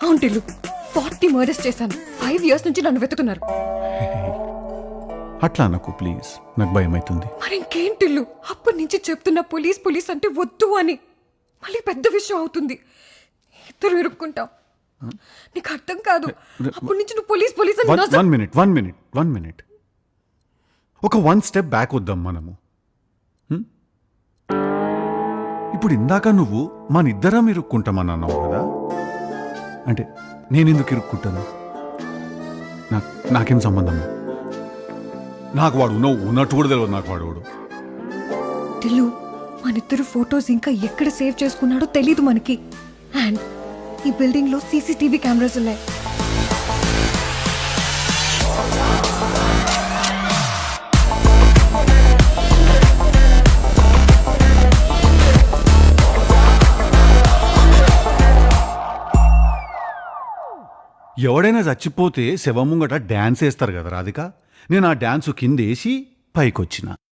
అవును టిల్లు, 40 మర్డర్స్ చేశాను. 5 years నుంచి నన్ను వెతుకున్నారు. అట్లా నాకు ప్లీజ్, నాకు భయం అవుతుంది. మరి ఇంకేం టిల్లు, అప్పటి నుంచి చెప్తున్నా పోలీస్ పోలీస్ అంటే వద్దు అని. మళ్ళీ పెద్ద విషయం అవుతుంది, ఇద్దరు ఇరుక్కుంటాం. నీకు అర్థం కాదు. అప్పటి నుంచి నువ్వు పోలీస్ పోలీస్ అని వన్ మినిట్ ఒక 1 step బ్యాక్ వద్దాం మనము. ఇప్పుడు ఇందాక నువ్వు మనిద్దరం ఇరుక్కుంటామని అన్నావు కదా, అంటే నేనెందుకు ఇరుక్కుంటాను? నాకేం సంబంధం? నాకు వాడు ఉన్నట్టు కూడా తెలియదు. నాకు వాడు టిల్లు, మనిద్దరు ఫొటోస్ ఇంకా ఎక్కడ సేవ్ చేసుకున్నాడో తెలీదు మనకి. అండ్ ఈ బిల్డింగ్ లో సీసీటీవీ కెమెరాస్ ఉన్నాయి. ఎవడైనా చచ్చిపోతే శవం ముంగట డ్యాన్స్ వేస్తారు కదా రాధిక. నేను ఆ డ్యాన్స్ కిందేసి పైకొచ్చిన.